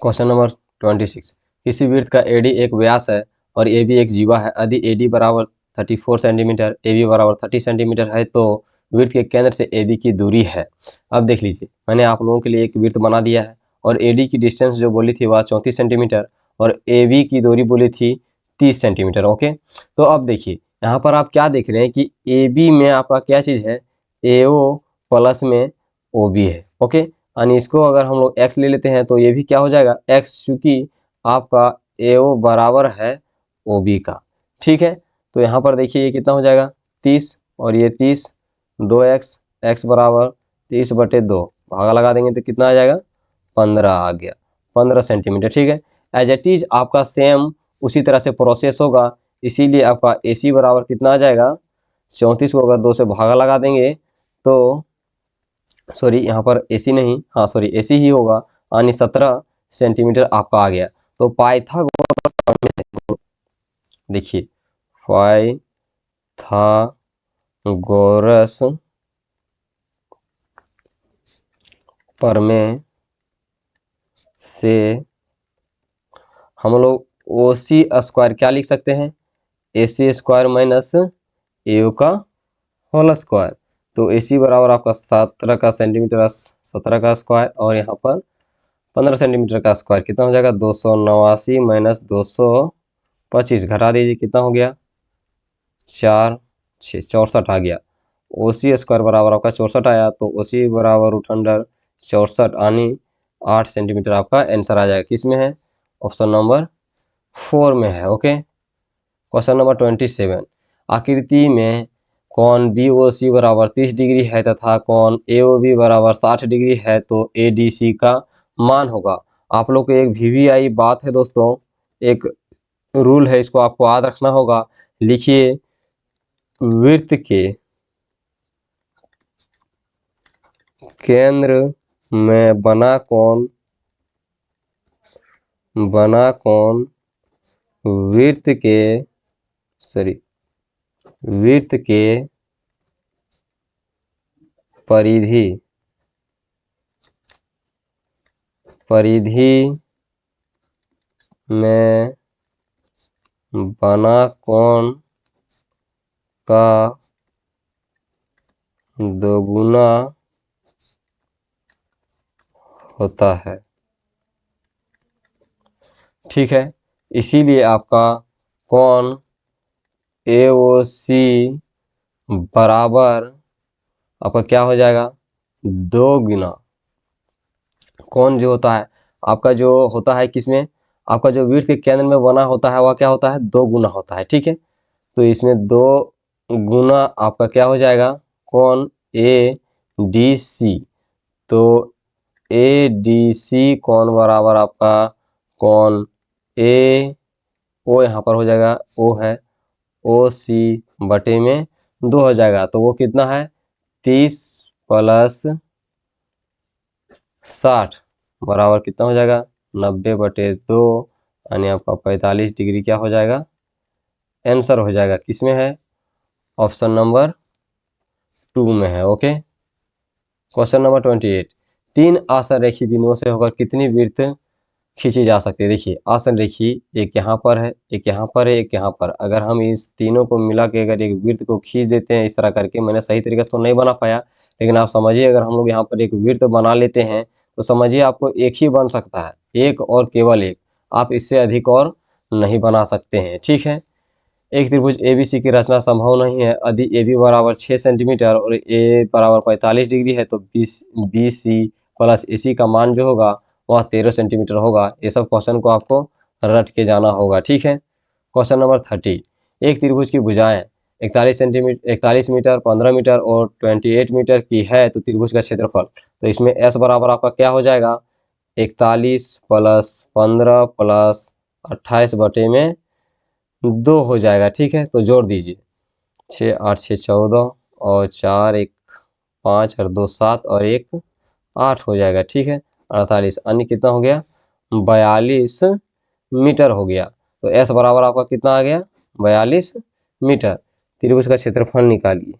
क्वेश्चन नंबर 26, किसी वृत्त का एडी एक व्यास है और ए बी एक जीवा है। यदि एडी बराबर 34 सेंटीमीटर, ए बी बराबर 30 सेंटीमीटर है तो वृत्त के केंद्र से ए बी की दूरी है। अब देख लीजिए, मैंने आप लोगों के लिए एक वृत्त बना दिया है और ए डी की डिस्टेंस जो बोली थी वह 34 सेंटीमीटर और ए बी की दूरी बोली थी 30 सेंटीमीटर। ओके, तो अब देखिए यहाँ पर आप क्या देख रहे हैं कि ए बी में आपका क्या चीज़ है, ए ओ प्लस में ओ बी है। ओके, यानी इसको अगर हम लोग x ले लेते हैं तो ये भी क्या हो जाएगा x, चूंकि आपका AO बराबर है OB का, ठीक है। तो यहाँ पर देखिए ये कितना हो जाएगा 30 और ये 30, 2x, x बराबर 30/2 भागा लगा देंगे तो कितना आ जाएगा 15 आ गया, 15 सेंटीमीटर, ठीक है। एज इट इज आपका सेम उसी तरह से प्रोसेस होगा, इसीलिए आपका AC बराबर कितना आ जाएगा 34 को अगर 2 से भागा लगा देंगे तो सॉरी यहाँ पर AC नहीं, हाँ सॉरी AC ही होगा, यानी 17 सेंटीमीटर आपका आ गया। तो पाइथागोरस प्रमेय, देखिए पाइथागोरस प्रमेय से हम लोग OC स्क्वायर क्या लिख सकते हैं, AC स्क्वायर माइनस AO का होल स्क्वायर। तो AC बराबर आपका 17 का सेंटीमीटर, 17 का स्क्वायर और यहाँ पर 15 सेंटीमीटर का स्क्वायर कितना हो जाएगा 289 माइनस 225, घटा दीजिए कितना हो गया 4 6 64 आ गया। OC स्क्वायर बराबर आपका 64 आया, तो OC बराबर √64 यानी 8 सेंटीमीटर आपका आंसर आ जाएगा। किस में है, ऑप्शन नंबर 4 में है। ओके, क्वेश्चन नंबर 27, आकृति में कोण BOC बराबर 30 डिग्री है तथा कोण AOB बराबर 60 डिग्री है तो ADC का मान होगा। आप लोग को एक VVI बात है दोस्तों, एक रूल है, इसको आपको याद रखना होगा। लिखिए, वृत्त के केंद्र में बना कोण वृत्त के परिधि में बना कोण का दोगुना होता है, ठीक है। इसीलिए आपका कोण AOC बराबर आपका क्या हो जाएगा 2 गुना कोण जो होता है आपका, जो होता है किसमें, आपका जो वृत्त के केंद्र में बना होता है वह क्या होता है 2 गुना होता है, ठीक है। तो इसमें 2 गुना आपका क्या हो जाएगा कोण ADC, तो ADC कोण बराबर आपका कोण AO यहाँ पर हो जाएगा, O है, OC बटे में 2 हो जाएगा, तो वो कितना है 30 + 60 बराबर कितना हो जाएगा 90/2 यानी आपका 45 डिग्री क्या हो जाएगा आंसर हो जाएगा। किसमें है, ऑप्शन नंबर 2 में है। ओके, क्वेश्चन नंबर 28, 3 आसनरेखी बिंदुओं से होकर कितनी वृत्त खींची जा सकती है। देखिए आसनरेखी एक यहाँ पर है, एक यहाँ पर है, एक यहाँ पर। अगर हम इस तीनों को मिला के अगर एक वृत्त को खींच देते हैं इस तरह करके, मैंने सही तरीके से तो नहीं बना पाया, लेकिन आप समझिए अगर हम लोग यहाँ पर एक वृत्त बना लेते हैं तो समझिए आपको एक ही बन सकता है, एक और केवल एक, आप इससे अधिक और नहीं बना सकते हैं, ठीक है। एक त्रिभुज ABC की रचना संभव नहीं है यदि AB बराबर 6 सेंटीमीटर और A बराबर 45 डिग्री है तो BC + AC का मान जो होगा वह 13 सेंटीमीटर होगा। ये सब क्वेश्चन को आपको रट के जाना होगा, ठीक है। क्वेश्चन नंबर 30, एक त्रिभुज की भुजाएं 41 मीटर, 15 मीटर और 28 मीटर की है तो त्रिभुज का क्षेत्रफल, तो इसमें S बराबर आपका क्या हो जाएगा 41 + 15 + 28 बटे में 2 हो जाएगा, ठीक है। तो जोड़ दीजिए 6 8 6 14 और 4 1 5 और 2 7 और 1 8 हो जाएगा, ठीक है। 48 अन्य कितना हो गया 42 मीटर हो गया। तो एस बराबर आपका कितना आ गया? 42 मीटर। त्रिभुज का क्षेत्रफल निकालिए।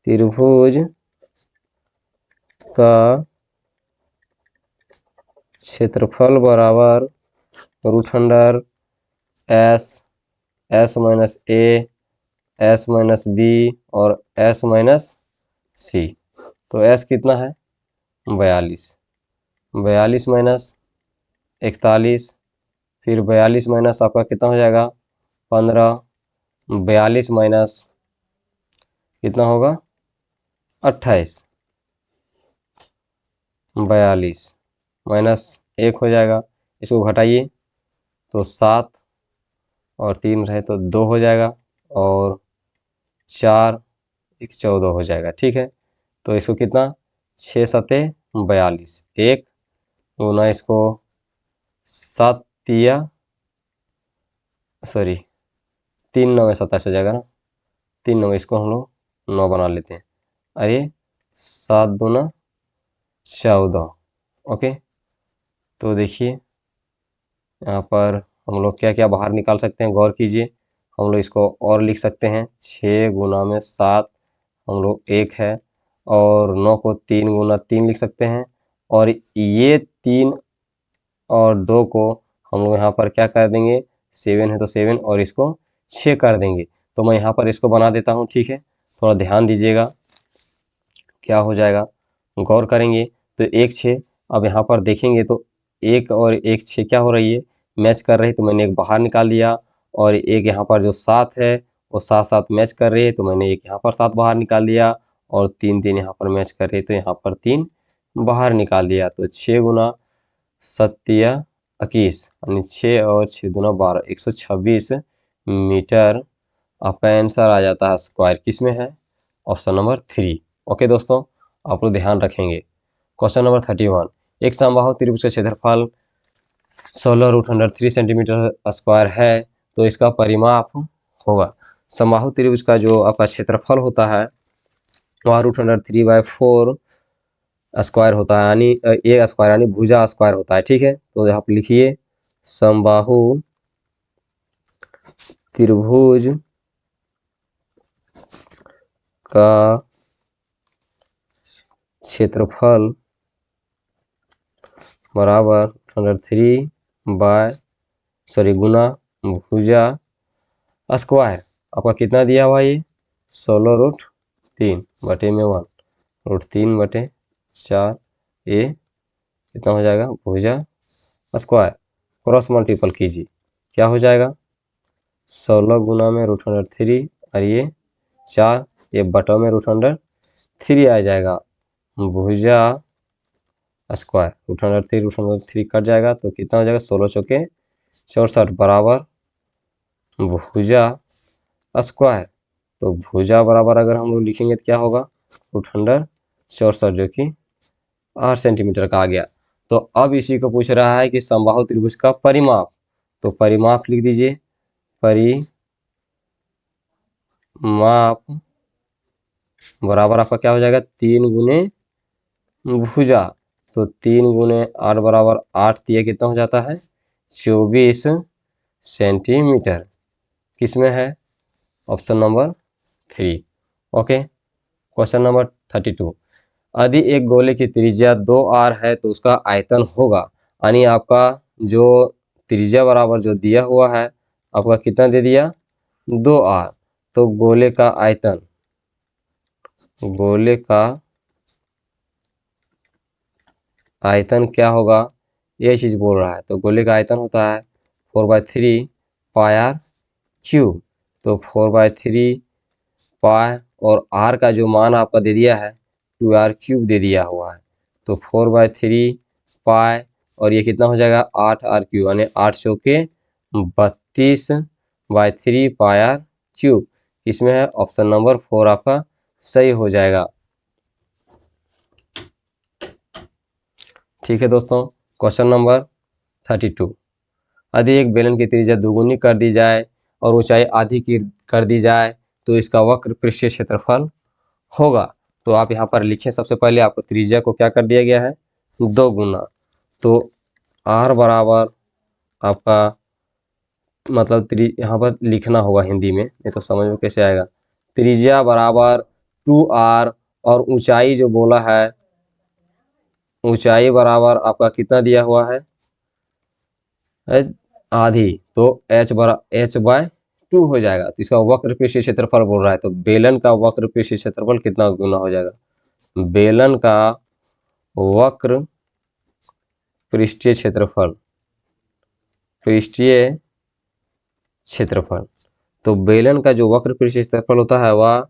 त्रिभुज का क्षेत्रफल बराबर √, एस, एस माइनस ए, एस माइनस बी और एस माइनस सी। तो एस कितना है? 42। 42 माइनस 41, फिर 42 माइनस आपका कितना हो जाएगा? 15। 42 माइनस कितना होगा? 28। 42 माइनस 1 हो जाएगा, इसको घटाइए तो 7 और 3 रहे तो 2 हो जाएगा और 4 1 14 हो जाएगा। ठीक है, तो इसको कितना? 6 सते 42, 1 गुना इसको 7 तिया सॉरी 3 9 27 हो जाएगा ना। 3 9 इसको हम लोग 9 बना लेते हैं। अरे 7 दूना 14। ओके, तो देखिए यहाँ पर हम लोग क्या क्या बाहर निकाल सकते हैं, गौर कीजिए। हम लोग इसको और लिख सकते हैं, 6 गुना में 7 हम लोग 1 है, और 9 को 3 गुना 3 लिख सकते हैं, और ये 3 और 2 को हम लोग यहाँ पर क्या कर देंगे? 7 है तो 7 और इसको 6 कर देंगे। तो मैं यहाँ पर इसको बना देता हूँ। ठीक है, थोड़ा ध्यान दीजिएगा क्या हो जाएगा, गौर करेंगे तो 1 6। अब यहाँ पर देखेंगे तो 1 और 1 6 क्या हो रही है? मैच कर रही है, तो मैंने एक बाहर निकाल दिया, और एक यहाँ पर जो 7 है वो 7 7 मैच कर रही है, तो मैंने एक यहाँ पर 7 बाहर निकाल दिया, और 3 3 यहाँ पर मैच कर रही है, तो यहाँ पर 3 बाहर निकाल दिया। तो 6 गुना 7 21 यानी 6 और 6 दूना 12, 126 मीटर आपका आंसर आ जाता है स्क्वायर। किस में है? Option number 3। ओके दोस्तों, आप लोग ध्यान रखेंगे। क्वेश्चन नंबर 31, एक समबाहु त्रिभुज का क्षेत्रफल 16√3 सेंटीमीटर स्क्वायर है, तो इसका परिमाप होगा। समबाहु त्रिभुज का जो आपका क्षेत्रफल होता है वह √3/4 स्क्वायर होता है, यानी ए स्क्वायर यानी भुजा स्क्वायर होता है। ठीक है, तो यहाँ पर लिखिए समबाहु त्रिभुज का क्षेत्रफल बराबर गुना भुजा स्क्वायर। आपका कितना दिया हुआ? ये 16√3/1 √3/4 ये कितना हो जाएगा? भुजा स्क्वायर। क्रॉस मल्टीपल कीजिए, क्या हो जाएगा? 16 गुना में √3 और ये 4, ये बटा में √3 आ जाएगा। भुजा स्क्वायर √3 कट जाएगा तो कितना हो जाएगा? 16 चौके 64 बराबर भुजा स्क्वायर। तो भुजा बराबर अगर हम लोग लिखेंगे तो क्या होगा? √64 जो कि 8 सेंटीमीटर का आ गया। तो अब इसी को पूछ रहा है कि समबाहु त्रिभुज का परिमाप, तो परिमाप लिख दीजिए। परिमाप बराबर आपका क्या हो जाएगा? 3 गुने भुजा, तो 3 गुने 8 बराबर 8 दिया कितना हो जाता है? 24 सेंटीमीटर। किस में है? Option number 3। Okay, question number 32, यदि एक गोले की त्रिज्या 2r है तो उसका आयतन होगा, यानी आपका जो त्रिज्या बराबर जो दिया हुआ है आपका कितना दे दिया? 2r। तो गोले का आयतन क्या होगा? यही चीज बोल रहा है। तो गोले का आयतन होता है 4/3 पाई क्यूब। तो 4/3 पाई और r का जो मान आपका दे दिया है 2r³ दे दिया हुआ है। तो 4/3 पाई और ये कितना हो जाएगा? 8r³ यानी 8 चौके 32/3 पाई r³। इसमें है ऑप्शन नंबर 4 आपका सही हो जाएगा। ठीक है दोस्तों, क्वेश्चन नंबर 32, यदि एक बेलन की त्रिज्या दोगुनी कर दी जाए और ऊंचाई आधी की कर दी जाए तो इसका वक्र पृष्ठीय क्षेत्रफल होगा। तो आप यहाँ पर लिखें, सबसे पहले आपको त्रिज्या को क्या कर दिया गया है? 2 गुना। तो आर बराबर आपका मतलब यहाँ पर लिखना होगा हिंदी में, नहीं तो समझ में कैसे आएगा। त्रिज्या बराबर 2r और ऊंचाई जो बोला है, ऊंचाई बराबर आपका कितना दिया हुआ है आधी, तो h/2 हो जाएगा। तो इसका वक्र पृष्ठीय क्षेत्रफल बोल रहा है, तो बेलन का वक्र पृष्ठीय क्षेत्रफल कितना गुना हो जाएगा। बेलन का वक्र पृष्ठीय क्षेत्रफल, पृष्ठीय क्षेत्रफल, तो बेलन का जो वक्र पृष्ठीय क्षेत्रफल होता है वह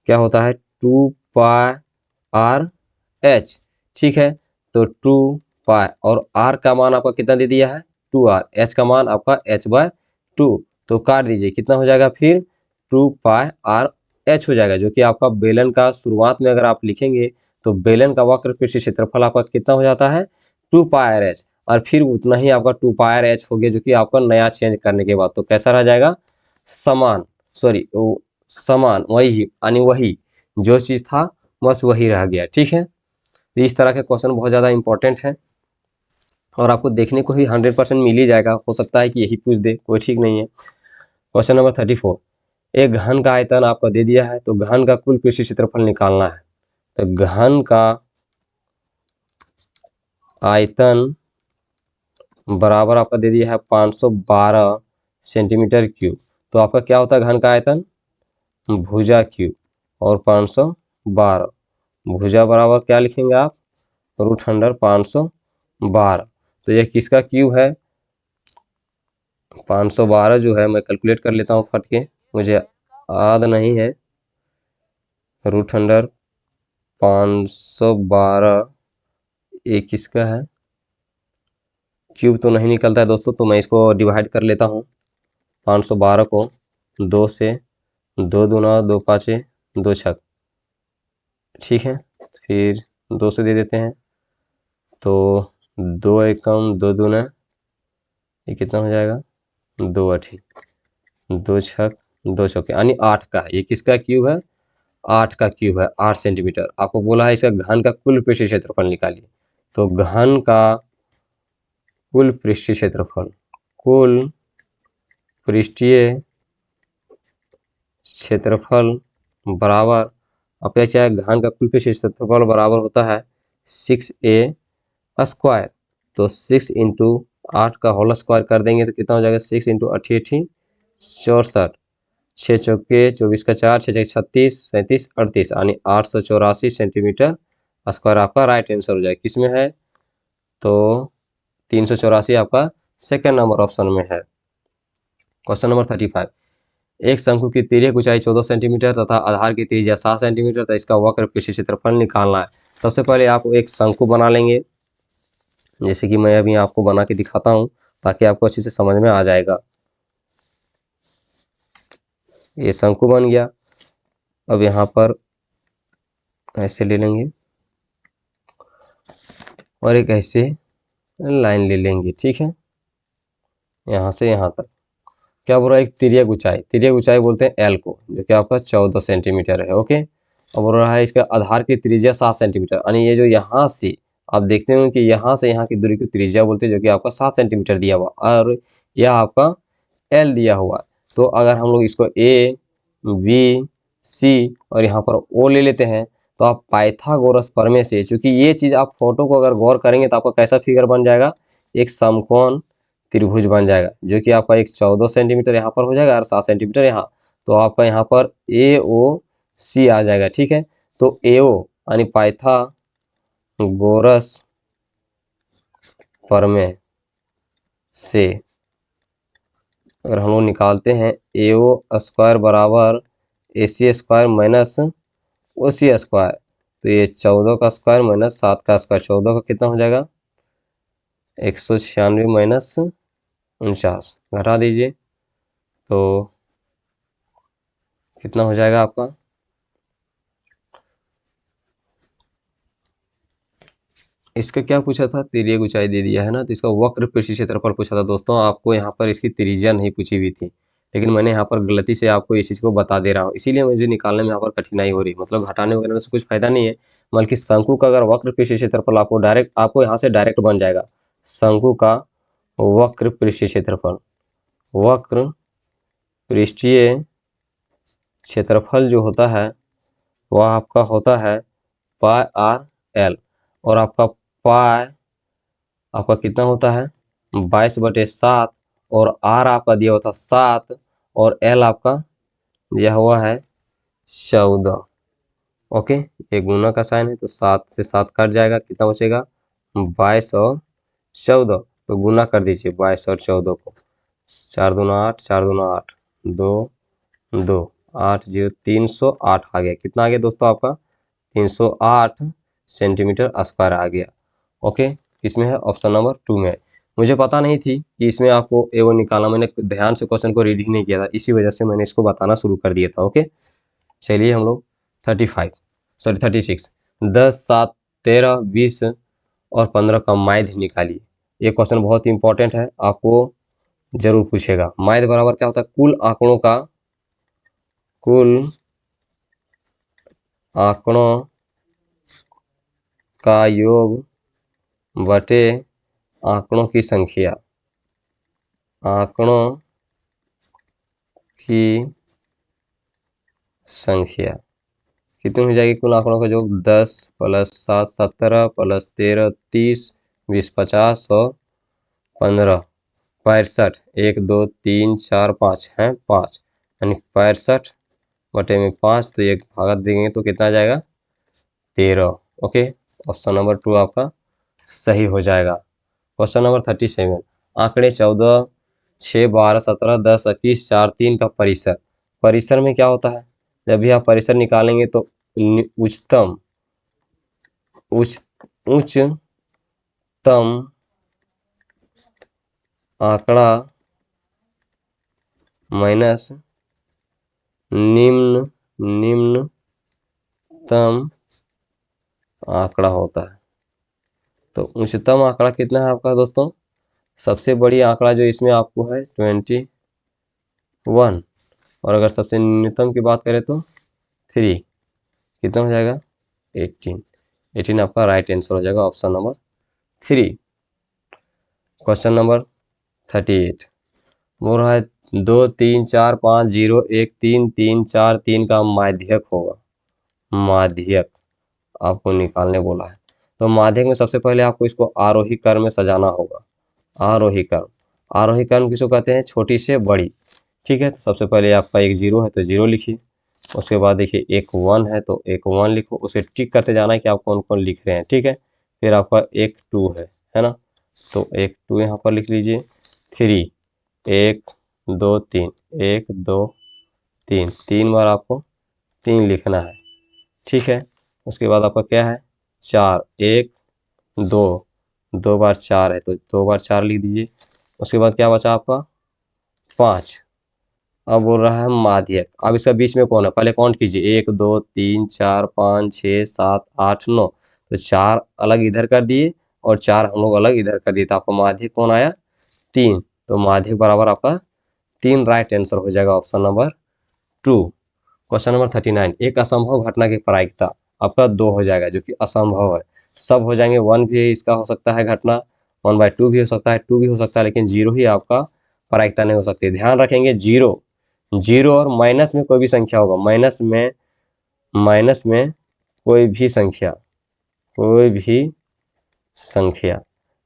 क्या होता है 2πr/h। ठीक है, तो 2π और r का मान आपका कितना दे दिया है 2r, h का मान आपका h/2, तो काट दीजिए कितना हो जाएगा फिर 2πr/h हो जाएगा, जो कि आपका बेलन का शुरुआत में अगर आप लिखेंगे तो बेलन का वक्र पृष्ठीय क्षेत्रफल आपका कितना हो जाता है 2πr/h, और फिर उतना ही आपका 2πr/h हो गया, जो कि आपका नया चेंज करने के बाद तो कैसा रह जाएगा समान वही, यानी वही जो चीज़ था बस वही रह गया। ठीक है, तो इस तरह के क्वेश्चन बहुत ज़्यादा इंपॉर्टेंट है और आपको देखने को ही 100% मिल ही जाएगा, हो सकता है कि यही पूछ दे, कोई ठीक नहीं है। क्वेश्चन नंबर 34, एक घन का आयतन आपको दे दिया है, तो घन का कुल पृष्ठीय क्षेत्रफल निकालना है। तो घन का आयतन बराबर आपका दे दिया है 512 सेंटीमीटर क्यूब, तो आपका क्या होता है घन का आयतन भुजा क्यूब, और 512 भुजा बराबर क्या लिखेंगे आप √512, तो यह किसका क्यूब है 512 जो है, मैं कैलकुलेट कर लेता हूँ फट के, मुझे याद नहीं है, √512 ये किसका है, क्यूब तो नहीं निकलता है दोस्तों, तो मैं इसको डिवाइड कर लेता हूँ 512 को 2 से, 2 दूना 2 पाँचे 2 छक, ठीक है, फिर 2 से दे देते हैं, तो 2 एकम 2 दूना ये कितना हो जाएगा 2 8 2 छक 2 चौके, यानी 8 का है, ये किसका क्यूब है 8 का क्यूब है, 8 सेंटीमीटर। आपको बोला है इसका घन का कुल पृष्ठीय क्षेत्रफल निकालिए, तो घन का कुल पृष्ठीय क्षेत्रफल, कुल पृष्ठीय क्षेत्रफल बराबर आपका क्या है घन का कुल पृष्ठीय क्षेत्रफल बराबर होता है 6a², तो 6 इंटू 8 का होल स्क्वायर कर देंगे तो कितना हो जाएगा 6 इंटू 8 64, 6 चौके 24 का 4, 6 36 37 38, यानी 884 सेंटीमीटर स्क्वायर आपका राइट आंसर हो जाएगा। किसमें है तो 384 आपका सेकंड नंबर ऑप्शन में है। क्वेश्चन नंबर 35, एक शंकु की तिर्यक ऊंचाई 14 सेंटीमीटर तथा आधार की त्रिज्या 7 सेंटीमीटर, तो इसका वक्र पृष्ठीय क्षेत्रफल निकालना है। सबसे पहले आप एक शंकु बना लेंगे, जैसे कि मैं अभी आपको बना के दिखाता हूं ताकि आपको अच्छे से समझ में आ जाएगा। ये शंकु बन गया, अब यहाँ पर ऐसे ले लेंगे और एक ऐसे लाइन ले लेंगे, ठीक है, यहाँ से यहाँ तक। क्या बोल रहा है एक तिर्यक ऊंचाई बोलते हैं एल को, जो कि आपका 14 सेंटीमीटर है। ओके, अब बोल रहा है इसका आधार की त्रिज्या 7 सेंटीमीटर, यानी ये जो यहाँ से आप देखते हो कि यहाँ से यहाँ की दूरी की त्रिज्या बोलते हैं, जो कि आपका 7 सेंटीमीटर दिया हुआ, और यह आपका एल दिया हुआ। तो अगर हम लोग इसको ए बी सी और यहाँ पर ओ ले लेते हैं, तो आप पाइथागोरस प्रमेय से, चूंकि ये चीज़ आप फोटो को अगर गौर करेंगे तो आपका कैसा फिगर बन जाएगा, एक समकोण त्रिभुज बन जाएगा, जो कि आपका एक 14 सेंटीमीटर यहाँ पर हो जाएगा और 7 सेंटीमीटर यहाँ, तो आपका यहाँ पर ए ओ सी आ जाएगा। ठीक है, तो ए ओ यानी पाइथागोरस प्रमेय से अगर हम लोग निकालते हैं ए ओ स्क्वायर बराबर ए सी स्क्वायर माइनस ओ सी स्क्वायर, तो ये 14 का स्क्वायर माइनस 7 का स्क्वायर, 14 का कितना हो जाएगा 196 माइनस 49, घटा दीजिए तो कितना हो जाएगा आपका इसका क्या पूछा था, तिर्यक ऊंचाई दे दिया है ना, तो इसका वक्र पृष्ठीय क्षेत्रफल पूछा था दोस्तों। आपको यहाँ पर इसकी त्रिज्या नहीं पूछी हुई थी, लेकिन मैंने यहाँ पर गलती से आपको इस चीज़ को बता दे रहा हूँ, इसीलिए मुझे निकालने में यहाँ पर कठिनाई हो रही है। मतलब घटाने वगैरह में से कुछ फायदा नहीं है, बल्कि शंकु का अगर वक्र पृष्ठीय क्षेत्रफल आपको यहाँ से डायरेक्ट बन जाएगा, शंकु का वक्र पृष्ठीय क्षेत्रफल। वक्र पृष्ठीय क्षेत्रफल जो होता है वह आपका होता है पाई आर एल, और आपका पाई आपका कितना होता है 22/7, और आर आपका दिया हुआ था 7, और एल आपका दिया हुआ है 14। ओके, ये गुना का साइन है तो 7 से 7 कट जाएगा, कितना बचेगा 22 और 14। तो गुना कर दीजिए 22 और 14 को, 4 दूना 8, 4 दूना 8, 2 2 8 0 308 आ गया। कितना आ गया दोस्तों आपका 308 सेंटीमीटर स्क्वायर आ गया। ओके, इसमें है ऑप्शन नंबर 2 में। मुझे पता नहीं थी कि इसमें आपको एवं निकालना, मैंने ध्यान से क्वेश्चन को रीड ही नहीं किया था, इसी वजह से मैंने इसको बताना शुरू कर दिया था। ओके, चलिए हम लोग 36 10 7 13 20 और 15 का माध्य निकालिए। ये क्वेश्चन बहुत ही इंपॉर्टेंट है, आपको जरूर पूछेगा। माध्य बराबर क्या होता है कुल आंकड़ों का योग बटे आंकड़ों की संख्या। आंकड़ों की संख्या कितनी हो जाएगी कुल आंकड़ों का योग 10 + 7 17 + 13 30 20 50 और 15 65 1 2 3 4 5 है 5, यानी 65/5, तो एक भागा देंगे तो कितना आ जाएगा 13। ओके, ऑप्शन नंबर 2 आपका सही हो जाएगा। क्वेश्चन नंबर 37 आंकड़े 14 6 12 17 10 21 4 3 का परिसर। परिसर में क्या होता है, जब भी आप परिसर निकालेंगे तो उच्चतम आंकड़ा माइनस निम्नतम आंकड़ा होता है। तो उच्चतम आंकड़ा कितना है आपका दोस्तों, सबसे बड़ी आंकड़ा जो इसमें आपको है 21, और अगर सबसे न्यूनतम की बात करें तो 3, कितना हो जाएगा 18 आपका राइट आंसर हो जाएगा, ऑप्शन नंबर 3। क्वेश्चन नंबर 38 बोल रहा है 2 3 4 5 0 1 3 3 4 3 का माध्यक होगा। माध्यक आपको निकालने बोला है, तो माध्यक में सबसे पहले आपको इसको आरोही क्रम में सजाना होगा। आरोही क्रम किसको कहते हैं, छोटी से बड़ी। ठीक है, तो सबसे पहले आपका एक 0 है तो 0 लिखिए, उसके बाद देखिए एक 1 है तो एक 1 लिखो, उसे टिक करते जाना है कि आप कौन कौन लिख रहे हैं। ठीक है, फिर आपका एक 2 है ना, तो एक 2 यहाँ पर लिख लीजिए। 3 1 2 3 1 2 3 3 बार आपको 3 लिखना है। ठीक है, उसके बाद आपका क्या है 4 1 2 2 बार 4 है तो 2 बार 4 लिख दीजिए। उसके बाद क्या बचा आपका 5। अब बोल रहा है माध्यक, अब इसका बीच में कौन है पहले काउंट कीजिए 1 2 3 4 5 6 7 8 9, तो 4 अलग इधर कर दिए और 4 हम लोग अलग इधर कर दिए, तो आपका माध्यक कौन आया 3। तो माध्यक बराबर आपका 3 राइट आंसर हो जाएगा, ऑप्शन नंबर 2। क्वेश्चन नंबर 39 एक असंभव घटना की प्रायिकता आपका 2 हो जाएगा, जो कि असंभव है। सब हो जाएंगे, 1 भी इसका हो सकता है घटना, 1/2 भी हो सकता है, 2 भी हो सकता है, लेकिन 0 ही आपका प्रायिकता नहीं हो सकती। ध्यान रखेंगे 0 और माइनस में कोई भी संख्या होगा, माइनस में कोई भी संख्या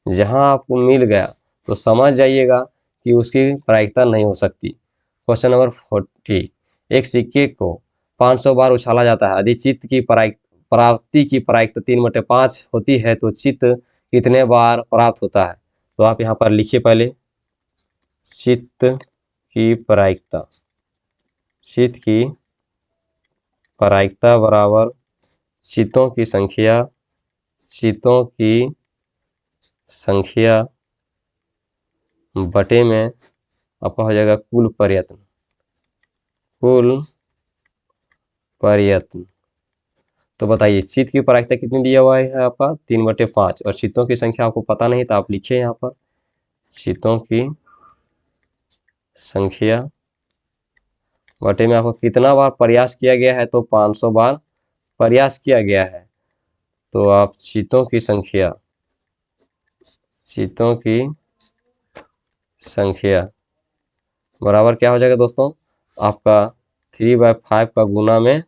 जहां आपको मिल गया तो समझ जाइएगा कि उसकी प्रायिकता नहीं हो सकती। क्वेश्चन नंबर 40 एक सिक्के को 500 बार उछाला जाता है, यदि चित्त की प्राप्ति की प्रायिकता 3/5 होती है तो चित्त कितने बार प्राप्त होता है। तो आप यहाँ पर लिखिए पहले चित्त की प्रायिकता बराबर चित्तों की संख्या बटे में आपका हो जाएगा कुल प्रयत्न। तो बताइए चित्त की प्रायिकता कितनी दिया हुआ है आपका 3/5, और चित्तों की संख्या आपको पता नहीं तो आप लिखिए यहाँ पर चित्तों की संख्या बटे में आपको कितना बार प्रयास किया गया है, तो 500 बार प्रयास किया गया है, तो आप चित्तों की चीतों की संख्या बराबर क्या हो जाएगा दोस्तों, आपका 3/5 का गुना में,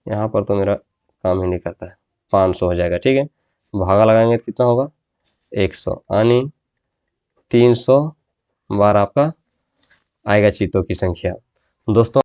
यहाँ पर तो मेरा काम ही नहीं करता है, 500 हो जाएगा। ठीक है, भागा लगाएंगे तो कितना होगा 100, यानी 300 बार आपका आएगा चीतों की संख्या। दोस्तों